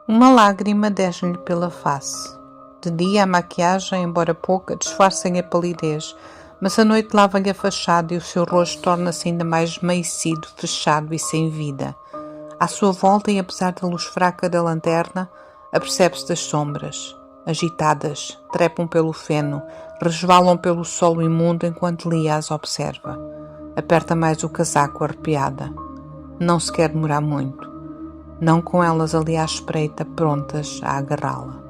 Uma lágrima desce-lhe pela face. De dia a maquiagem, embora pouca, disfarça-lhe a palidez, mas à noite lava-lhe a fachada e o seu rosto torna-se ainda mais esmaecido, fechado e sem vida. À sua volta, e apesar da luz fraca da lanterna, apercebe-se das sombras. Agitadas, trepam pelo feno, resvalam pelo solo imundo enquanto Lia as observa. Aperta mais o casaco, arrepiada. Não se quer demorar muito. Não com elas ali à espreita, prontas a agarrá-la.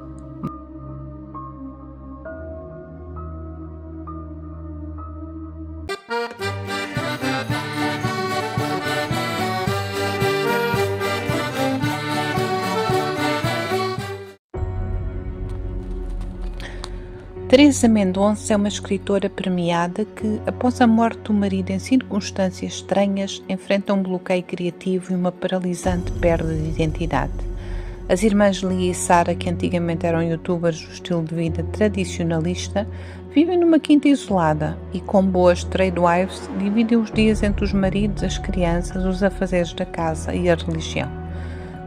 Teresa Mendonça é uma escritora premiada que, após a morte do marido em circunstâncias estranhas, enfrenta um bloqueio criativo e uma paralisante perda de identidade. As irmãs Lia e Sara, que antigamente eram youtubers do estilo de vida tradicionalista, vivem numa quinta isolada e, com boas tradewives, dividem os dias entre os maridos, as crianças, os afazeres da casa e a religião.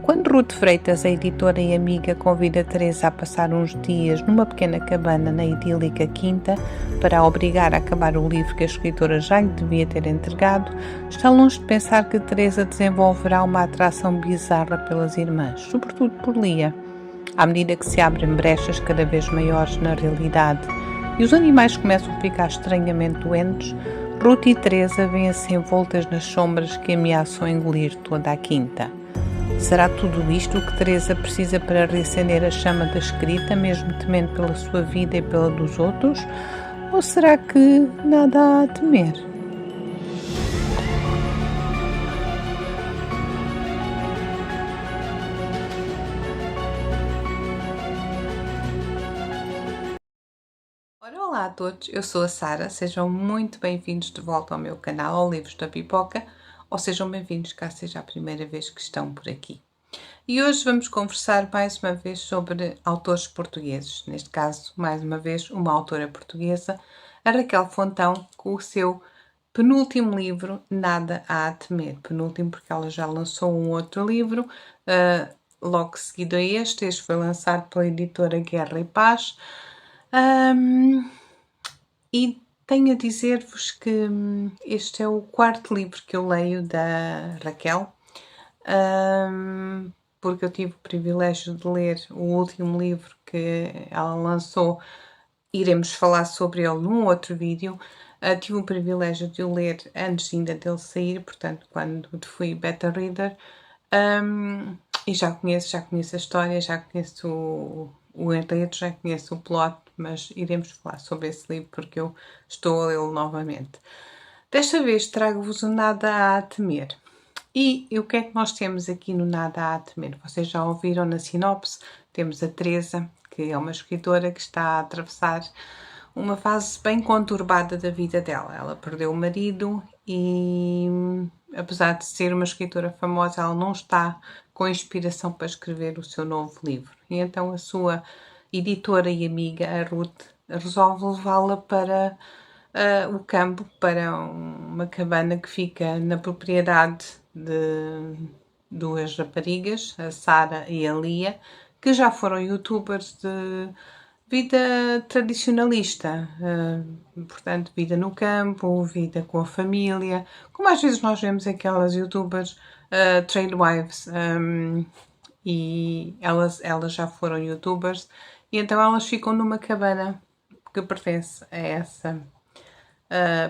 Quando Ruth Freitas, a editora e amiga, convida Teresa a passar uns dias numa pequena cabana na idílica quinta para a obrigar a acabar o livro que a escritora já lhe devia ter entregado, está longe de pensar que Teresa desenvolverá uma atração bizarra pelas irmãs, sobretudo por Lia. À medida que se abrem brechas cada vez maiores na realidade e os animais começam a ficar estranhamente doentes, Ruth e Teresa vêem-se envoltas nas sombras que ameaçam engolir toda a quinta. Será tudo isto o que Teresa precisa para reacender a chama da escrita, mesmo temendo pela sua vida e pela dos outros? Ou será que nada há a temer? Olá a todos, eu sou a Sara, sejam muito bem-vindos de volta ao meu canal, ao Livros da Pipoca, ou sejam bem-vindos caso seja a primeira vez que estão por aqui. E hoje vamos conversar mais uma vez sobre autores portugueses, neste caso, mais uma vez, uma autora portuguesa, a Raquel Fontão, com o seu penúltimo livro, Nada há a temer. Penúltimo porque ela já lançou um outro livro, logo seguido a este foi lançado pela editora Guerra e Paz, e tenho a dizer-vos que este é o quarto livro que eu leio da Raquel, porque eu tive o privilégio de ler o último livro que ela lançou. Iremos falar sobre ele num outro vídeo. Tive o privilégio de o ler antes ainda dele sair, portanto, quando fui beta reader. E já conheço a história, já conheço o enredo, já conheço o plot, mas iremos falar sobre esse livro porque eu estou a lê-lo novamente. Desta vez trago-vos o Nada a temer. E o que é que nós temos aqui no Nada a temer? Vocês já ouviram na sinopse, temos a Teresa, que é uma escritora que está a atravessar uma fase bem conturbada da vida dela. Ela perdeu o marido e, apesar de ser uma escritora famosa, ela não está com inspiração para escrever o seu novo livro. E então a sua editora e amiga, a Ruth, resolve levá-la para o campo, para uma cabana que fica na propriedade de duas raparigas, a Sara e a Lia, que já foram youtubers de vida tradicionalista, portanto, vida no campo, vida com a família, como às vezes nós vemos aquelas youtubers tradewives, e elas já foram youtubers, e então elas ficam numa cabana que pertence a essa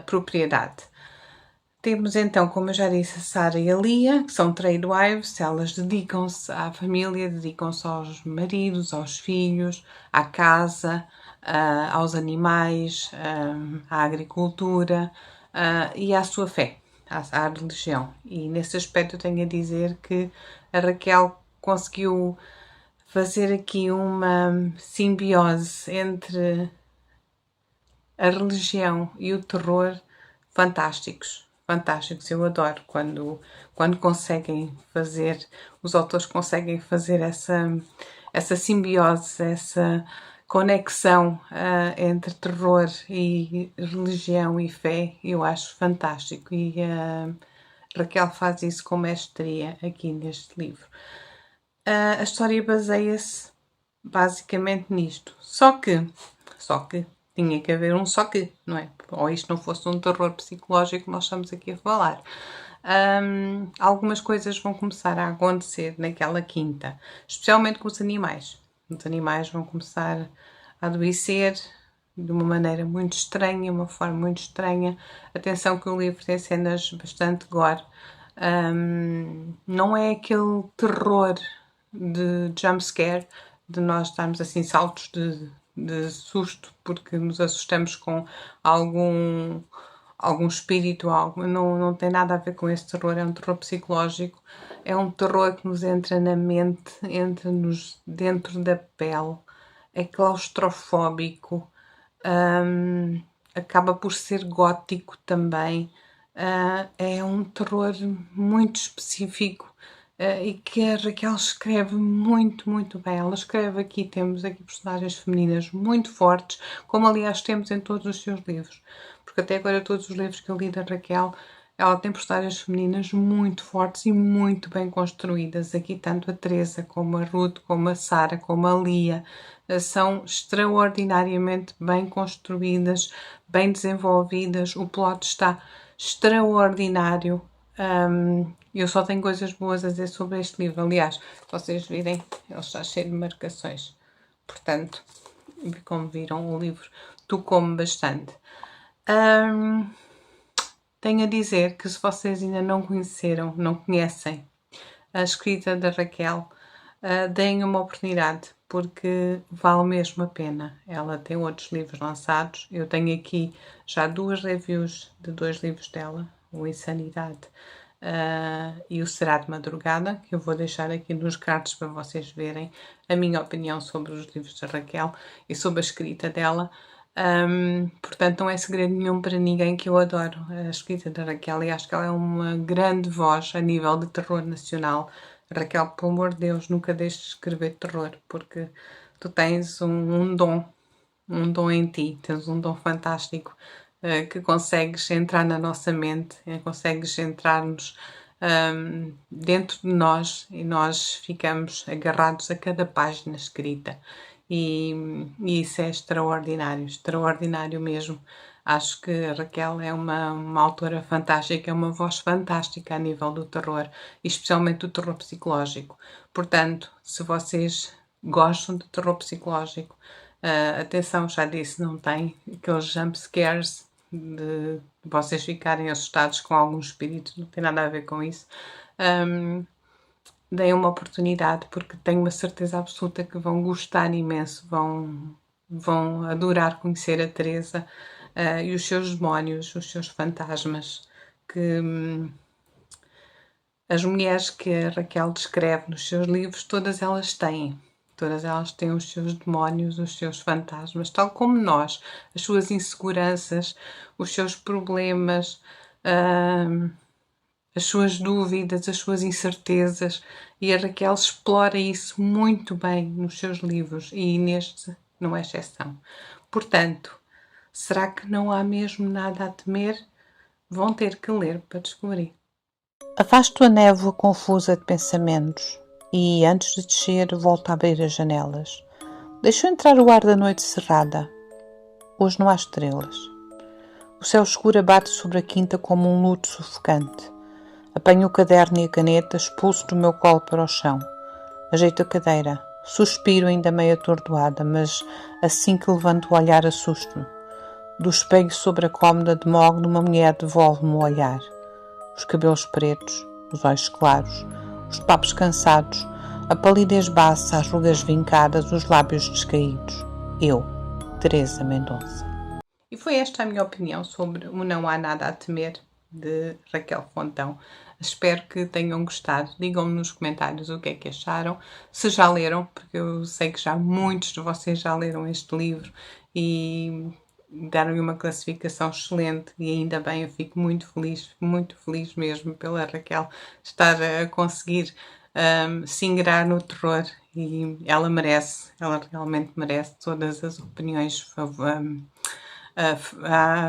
propriedade. Temos então, como eu já disse, a Sara e a Lia, que são tradewives. Elas dedicam-se à família, dedicam-se aos maridos, aos filhos, à casa, aos animais, à agricultura e à sua fé, à religião. E nesse aspecto eu tenho a dizer que a Raquel conseguiu fazer aqui uma simbiose entre a religião e o terror fantásticos. Eu adoro quando conseguem fazer, os autores conseguem fazer essa simbiose, essa conexão entre terror e religião e fé. Eu acho fantástico e Raquel faz isso com mestria aqui neste livro. a história baseia-se basicamente nisto. Só que, tinha que haver um só que, não é? Ou isto não fosse um terror psicológico que nós estamos aqui a falar. Algumas coisas vão começar a acontecer naquela quinta, especialmente com os animais. Os animais vão começar a adoecer de uma maneira muito estranha, uma forma muito estranha. Atenção que o livro tem cenas bastante gore. Não é aquele terror de jumpscare, de nós darmos assim saltos de susto porque nos assustamos com algum espírito, algo. Não tem nada a ver com esse terror, é um terror psicológico, é um terror que nos entra na mente, entra-nos dentro da pele, é claustrofóbico, acaba por ser gótico também, é um terror muito específico e que a Raquel escreve muito, muito bem. Ela escreve aqui, temos aqui personagens femininas muito fortes, como aliás temos em todos os seus livros, porque até agora todos os livros que eu li da Raquel, ela tem personagens femininas muito fortes e muito bem construídas. Aqui tanto a Teresa, como a Ruth, como a Sara, como a Lia, são extraordinariamente bem construídas, bem desenvolvidas, o plot está extraordinário. Eu só tenho coisas boas a dizer sobre este livro. Aliás, se vocês virem, ele está cheio de marcações. Portanto, como viram, o livro tocou-me bastante. Tenho a dizer que se vocês ainda não conheceram, não conhecem a escrita da Raquel, deem uma oportunidade, porque vale mesmo a pena. Ela tem outros livros lançados. Eu tenho aqui já 2 reviews de 2 livros dela, o Insanidade e o Será de Madrugada, que eu vou deixar aqui nos cards para vocês verem a minha opinião sobre os livros da Raquel e sobre a escrita dela. Portanto, não é segredo nenhum para ninguém que eu adoro a escrita da Raquel e acho que ela é uma grande voz a nível de terror nacional. Raquel, pelo amor de Deus, nunca deixes de escrever terror, porque tu tens um dom em ti, tens um dom fantástico que consegues entrar na nossa mente, consegues entrar-nos dentro de nós e nós ficamos agarrados a cada página escrita. E isso é extraordinário, extraordinário mesmo. Acho que a Raquel é uma autora fantástica, é uma voz fantástica a nível do terror, e especialmente do terror psicológico. Portanto, se vocês gostam de terror psicológico, atenção, já disse, não tem aqueles jump scares de vocês ficarem assustados com algum espírito, não tem nada a ver com isso. Deem uma oportunidade, porque tenho uma certeza absoluta que vão gostar imenso, vão adorar conhecer a Teresa e os seus demónios, os seus fantasmas, que as mulheres que a Raquel descreve nos seus livros, todas elas têm. Todas elas têm os seus demónios, os seus fantasmas, tal como nós, as suas inseguranças, os seus problemas, as suas dúvidas, as suas incertezas, e a Raquel explora isso muito bem nos seus livros e neste não é exceção. Portanto, será que não há mesmo nada a temer? Vão ter que ler para descobrir. Afasto a névoa confusa de pensamentos e, antes de descer, volto a abrir as janelas. Deixo entrar o ar da noite cerrada. Hoje não há estrelas. O céu escuro abate sobre a quinta como um luto sufocante. Apanho o caderno e a caneta, expulso do meu colo para o chão. Ajeito a cadeira. Suspiro ainda meio atordoada, mas assim que levanto o olhar assusto-me. Do espelho sobre a cômoda de mogno, uma mulher devolve-me o olhar. Os cabelos pretos, os olhos claros, os papos cansados, a palidez baça, as rugas vincadas, os lábios descaídos. Eu, Teresa Mendonça. E foi esta a minha opinião sobre o Não Há Nada a Temer, de Raquel Fontão. Espero que tenham gostado. Digam-me nos comentários o que é que acharam. Se já leram, porque eu sei que já muitos de vocês já leram este livro e deram-lhe uma classificação excelente, e ainda bem, eu fico muito feliz mesmo pela Raquel estar a conseguir se ingrar no terror, e ela realmente merece todas as opiniões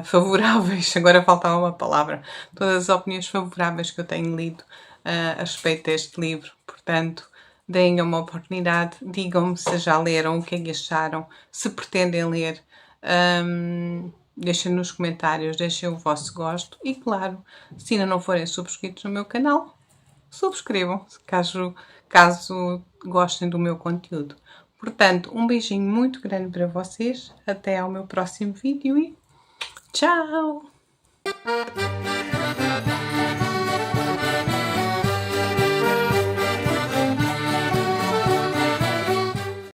favoráveis, agora faltava uma palavra, todas as opiniões favoráveis que eu tenho lido a respeito deste livro. Portanto, deem uma oportunidade, digam-me se já leram, o que é que acharam, se pretendem ler. Deixem nos comentários, deixem o vosso gosto e, claro, se ainda não forem subscritos no meu canal, subscrevam, caso gostem do meu conteúdo. Portanto, um beijinho muito grande para vocês, até ao meu próximo vídeo e tchau!